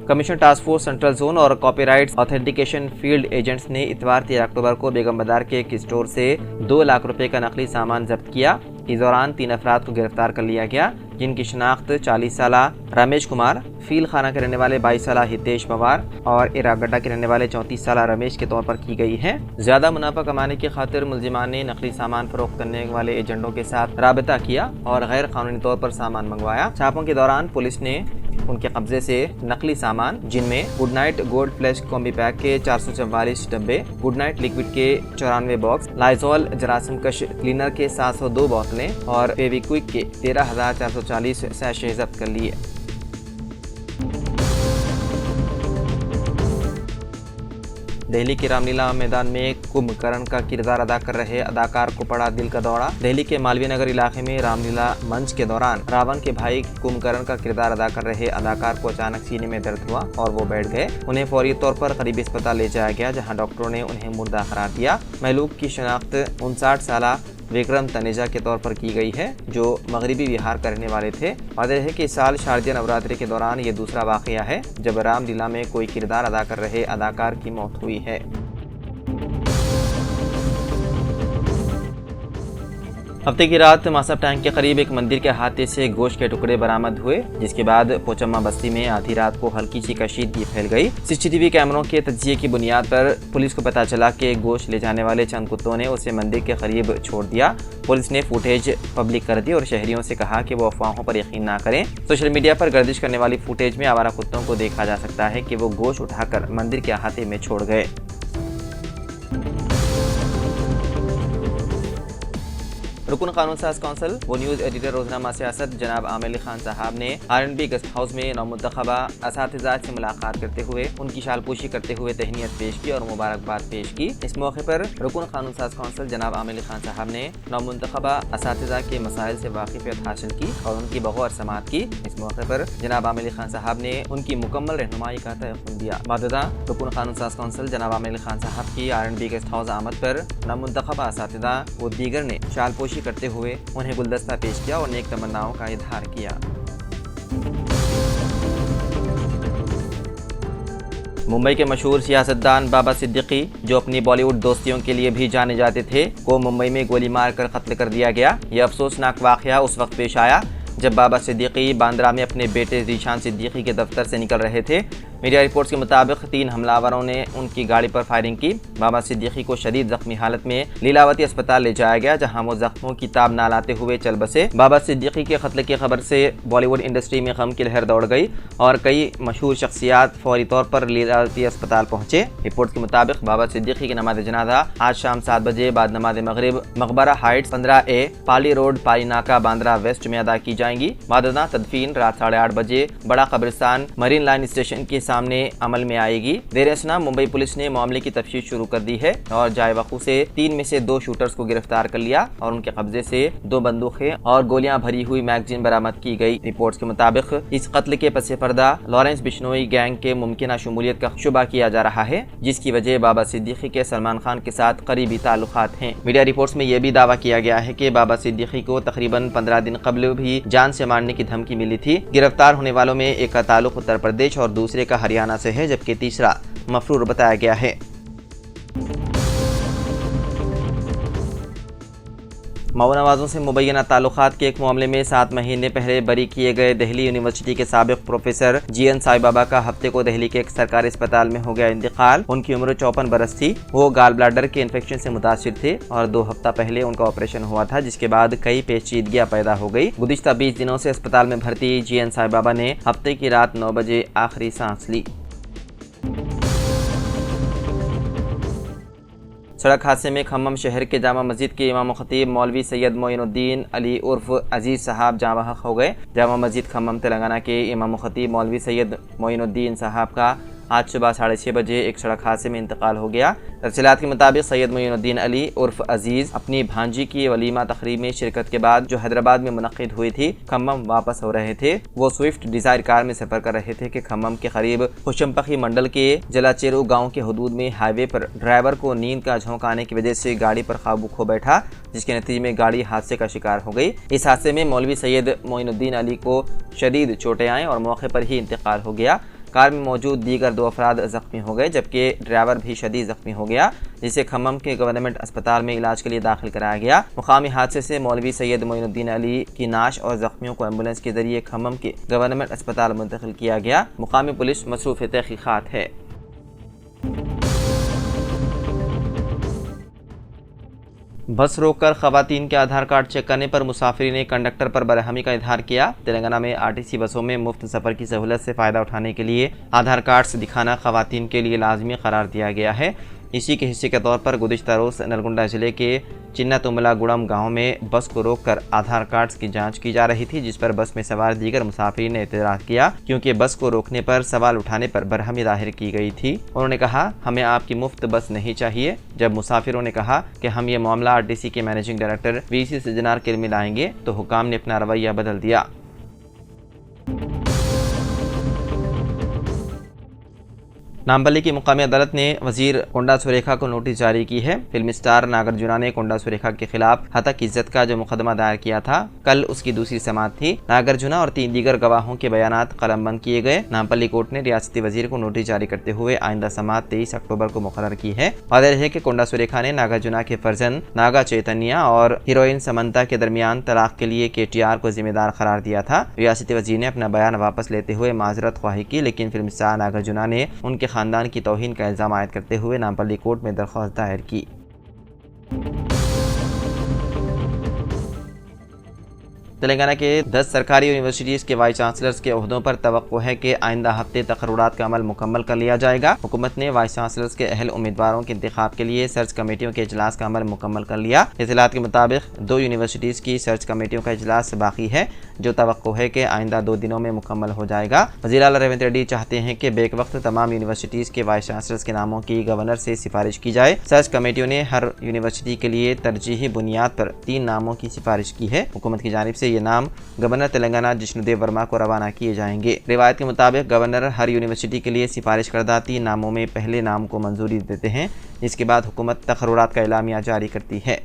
Commission task force central zone और copyrights authentication field agents ने इतवार 13 अक्टूबर को बेगम बाजार के एक स्टोर से 2 लाख रुपए का नकली सामान जब्त किया। इस दौरान 3 अफराद को गिरफ्तार कर लिया गया, जिनकी शनाख्त 40 साल रमेश कुमार, फील खाना के रहने वाले 22 साल हितेश पवार और इरागड्डा के रहने वाले 34 साल रमेश के तौर पर की गई है। ज्यादा मुनाफा कमाने की खातिर मुलजिमान ने नकली सामान फरोख्त करने वाले एजेंटों के साथ राबता किया और गैर कानूनी तौर पर सामान मंगवाया। छापों के दौरान पुलिस ने उनके कब्जे से नकली सामान, जिनमें good night gold flash combi pack के 444 डब्बे, गुड नाइट लिक्विड के 94 बॉक्स, लाइजॉल जरासीम कश क्लीनर के 702 बोतलें और फेविक्विक के 13,440 सैशे जब्त कर लिए। दिल्ली के रामलीला मैदान में कुंभकर्ण का किरदार अदा कर रहे अदाकार को पड़ा दिल का दौरा। दिल्ली के मालवीय नगर इलाके में रामलीला मंच के दौरान रावण के भाई कुंभकर्ण का किरदार अदा कर रहे अदाकार को अचानक सीने में दर्द हुआ और वो बैठ गए। उन्हें फौरी तौर पर करीबी अस्पताल ले जाया गया, जहां डॉक्टरों ने उन्हें मुर्दा करार दिया। महलूक की शनाख्त 59 साल विक्रम तनेजा के तौर पर की गई है, जो मगरबी बिहार का रहने वाले थे। वादे है कि इस साल शारदीय नवरात्रि के दौरान ये दूसरा वाकया है जब रामलीला में कोई किरदार अदा कर रहे अदाकार की मौत हुई है। हफ्ते की रात मासब टैंक के करीब एक मंदिर के अहाते से गोश्त के टुकड़े बरामद हुए, जिसके बाद पोचम्मा बस्ती में आधी रात को हल्की सी कशीदगी फैल गई। सीसीटीवी कैमरों के तज्जिये की बुनियाद पर पुलिस को पता चला कि गोश्त ले जाने वाले चंद कुत्तों ने उसे मंदिर के करीब छोड़ दिया। पुलिस ने फुटेज पब्लिक कर दी और शहरियों से कहा कि वो अफवाहों पर यकीन ना करें। सोशल मीडिया पर गर्दिश करने वाली फुटेज में आवारा कुत्तों को देखा जा सकता है कि वो गोश्त उठाकर मंदिर के अहाते में छोड़ गए। रुकन कानून साज कौंसिल व न्यूज़ एडिटर रोजनामा सियासत जनाब आमिर अली खान साहब ने R&B गेस्ट हाउस में नौमुंतखबा असातिज़ा से मुलाकात करते हुए उनकी शालपोशी करते हुए तहनीत पेश की और मुबारकबाद पेश की। इस मौके पर रुकन कानून साज कौंसिल जनाब आमिर अली खान साहब ने नौमुंतखबा असातिज़ा के मसाइल से वाकिफियत हासिल की और उनकी बगौर समाअत की। इस मौके पर जनाब आमिर अली खान साहब ने उनकी मुकम्मल रहनुमाई का तयक़ुन दिया। मौजूदा रुकन कानून साज कौंसिल जनाब आमिर अली खान साहब की R&B गेस्ट हाउस आमद पर नौमुंतखबा असातिज़ा व दीगर ने शालपोशी करते हुए उन्हें गुलदस्ता पेश किया और नेक तमन्नाओं का इजहार किया। मुंबई के मशहूर सियासतदान बाबा सिद्दीकी, जो अपनी बॉलीवुड दोस्तियों के लिए भी जाने जाते थे, को मुंबई में गोली मारकर कत्ल कर दिया गया। यह अफसोसनाक वाकया उस वक्त पेश आया जब बाबा सिद्दीकी बांद्रा में अपने बेटे ज़ीशान सिद्दीकी के दफ्तर से निकल रहे थे। मीडिया रिपोर्ट्स के मुताबिक 3 हमलावरों ने उनकी गाड़ी पर फायरिंग की। बाबा सिद्दीकी को शदीद जख्मी हालत में लीलावती अस्पताल ले जाया गया, जहां वो जख्मों की ताब ना लाते हुए चल बसे। बाबा सिद्दीकी के कत्ल की खबर से बॉलीवुड इंडस्ट्री में गम की लहर दौड़ गई और कई मशहूर शख्सियात फौरी तौर पर लीलावती अस्पताल पहुंचे। रिपोर्ट के मुताबिक बाबा सिद्दीकी की नमाज जनाजा आज शाम 7 बजे बाद नमाज मगरिब मकबरा हाइट्स 15A पाली रोड पाली नाका बांद्रा वेस्ट में अदा की जाएंगी। मादना तदफीन रात 8:30 बजे बड़ा कब्रिस्तान मरीन लाइन स्टेशन के सामने अमल में आएगी। देर असना मुंबई पुलिस ने मामले की तफ्तीश शुरू कर दी है और जाए वकू से 3 में से 2 शूटर्स को गिरफ्तार कर लिया और उनके कब्जे से 2 बंदूकें और गोलियां भरी हुई मैगजीन बरामद की गई। रिपोर्ट्स के मुताबिक इस कत्ल के पसे पर्दा लॉरेंस बिश्नोई गैंग के मुमकिन शमूलियत का शुबा किया जा रहा है, जिसकी वजह बाबा सिद्दीकी के सलमान खान के साथ करीबी ताल्लुकात हैं। मीडिया रिपोर्ट्स में यह भी दावा किया गया है कि बाबा सिद्दीकी को तकरीबन 15 दिन कबल भी जान से मारने की धमकी मिली थी। गिरफ्तार होने वालों में एक का ताल्लुक उत्तर प्रदेश और दूसरे का हरियाणा से है, जबकि तीसरा मफरूर बताया गया है। मऊ नवाजों से मुबैना ताल्लुकात के एक मामले में 7 महीने पहले बरी किए गए दिल्ली यूनिवर्सिटी के साबिक प्रोफेसर GN साई बाबा का हफ्ते को दिल्ली के एक सरकारी अस्पताल में हो गया इंतकाल। उनकी उम्र 54 बरस थी। वो गाल ब्लैडर के इन्फेक्शन से मुतासिर थे और 2 हफ्ता पहले उनका ऑपरेशन हुआ था, जिसके बाद कई पेचीदगियां पैदा हो गई। गुज़िश्ता 20 दिनों से अस्पताल में भर्ती GN साई बाबा ने हफ्ते की रात 9 बजे आखिरी सांस ली। सड़क हादसे में खम्मम शहर के जामा मस्जिद के इमाम खतीब मौलवी सैयद मोइनुद्दीन अली उर्फ अजीज़ साहब जाँ बहक हो गए। जामा मस्जिद खम्मम तेलंगाना के इमाम खतीब मौलवी सैयद मोइनुद्दीन साहब का आज सुबह 6:30 बजे एक सड़क हादसे में इंतकाल हो गया। तफसीलात के मुताबिक सैयद मोइनुद्दीन अली उर्फ अजीज अपनी भांजी की वलीमा तकरीब में शिरकत के बाद जो हैदराबाद में मुनक्किद हुई थी, खम्मम वापस हो रहे थे। वो स्विफ्ट डिजायर कार में सफर कर रहे थे कि खम्मम के करीब खुशमपखी मंडल के जलाचेरू गाँव के हदूद में हाईवे पर ड्राइवर को नींद का झोंका आने की वजह से गाड़ी पर काबू खो बैठा, जिसके नतीजे में गाड़ी हादसे का शिकार हो गई। इस हादसे में मौलवी सैयद मोइनुद्दीन अली को शदीद चोटें आईं और मौके पर ही इंतकाल हो गया। कार में मौजूद दीगर 2 अफराद जख्मी हो गए, जबकि ड्राइवर भी शदीद जख्मी हो गया, जिसे खम्मम के गवर्नमेंट अस्पताल में इलाज के लिए दाखिल कराया गया। मुकामी हादसे से मौलवी सैयद मोइनुद्दीन अली की नाश और जख्मियों को एम्बुलेंस के जरिए खम्मम के गवर्नमेंट अस्पताल मुंतकिल किया गया। मुकामी पुलिस मसरूफ़ तहकीक़ात है। बस रोककर खवातीन के आधार कार्ड चेक करने पर मुसाफिर ने कंडक्टर पर बरहमी का इजहार किया। तेलंगाना में आरटीसी बसों में मुफ्त सफ़र की सहूलत से फ़ायदा उठाने के लिए आधार कार्ड्स दिखाना खवातीन के लिए लाजमी करार दिया गया है। इसी के हिस्से के तौर पर गुज़िश्ता रोज़ नलगुंडा ज़िले के चिन्नातुमलागुड़म गांव में बस को रोककर आधार कार्ड्स की जांच की जा रही थी, जिस पर बस में सवार दीगर मुसाफिर ने एतराज़ किया, क्योंकि बस को रोकने पर सवाल उठाने पर बरहमी जाहिर की गई थी। उन्होंने कहा, हमें आपकी मुफ्त बस नहीं चाहिए। जब मुसाफिरों ने कहा कि हम ये मामला आरटीसी के मैनेजिंग डायरेक्टर वीसी सज्जनार के में लाएंगे, तो हुकाम ने अपना रवैया बदल दिया। नामपल्ली की मुकामी अदालत ने वजीर कोंडा सुरेखा को नोटिस जारी की है। फिल्म स्टार नागार्जुना ने कोंडा सुरेखा के खिलाफ हतक इज्जत का जो मुकदमा दायर किया था, कल उसकी दूसरी समाअत थी। नागार्जुना और 3 दीगर गवाहों के बयानात कलमबंद किए गए। नामपल्ली कोर्ट ने रियासती वजीर को नोटिस जारी करते हुए आइंदा समाअत 23 अक्टूबर को मुकर्रर की है। वाज़ेह है कि कोंडा सुरेखा ने नागार्जुना के फर्जंद नागा चैतन्या और हीरोइन समंता के दरमियान तलाक के लिए KTR को जिम्मेदार करार दिया था। रियासती वजीर ने अपना बयान वापस लेते हुए माजरत ख्वाही की, लेकिन फिल्म स्टार नागार्जुना ने उनके खानदान की तौहीन का इल्ज़ाम आयद करते हुए नामपल्ली कोर्ट में दरख्वास्त दायर की। तेलंगाना के 10 सरकारी यूनिवर्सिटीज़ के वाइस चांसलर्स के ओहदों पर तवक्को है कि आइंदा हफ्ते तकर्रुरात का अमल मुकम्मल कर लिया जाएगा। हुकूमत ने वाइस चांसलर्स के अहल उम्मीदवारों के इंतखाब के लिए सर्च कमेटियों के इजलास का अमल मुकम्मल कर लिया। इत्तलात के मुताबिक 2 यूनिवर्सिटीज़ की सर्च कमेटियों का इजलास बाकी है, जो तवक्को है कि आइंदा 2 दिनों में मुकम्मल हो जाएगा। वज़ीर आला रेवंत रेड्डी चाहते हैं कि बेक वक्त तमाम यूनिवर्सिटीज़ के वाइस चांसलर्स के नामों की गवर्नर से सिफारिश की जाए। सर्च कमेटियों ने हर यूनिवर्सिटी के लिए तरजीही बुनियाद पर 3 नामों की सिफारिश की है। हुकूमत की जानिब से ये नाम गवर्नर तेलंगाना जिष्णुदेव वर्मा को रवाना किए जाएंगे। रिवायत के मुताबिक गवर्नर हर यूनिवर्सिटी के लिए सिफारिश करदा 3 नामों में पहले नाम को मंजूरी देते हैं, जिसके बाद हुकूमत तकर्रुरात का एलामिया जारी करती है।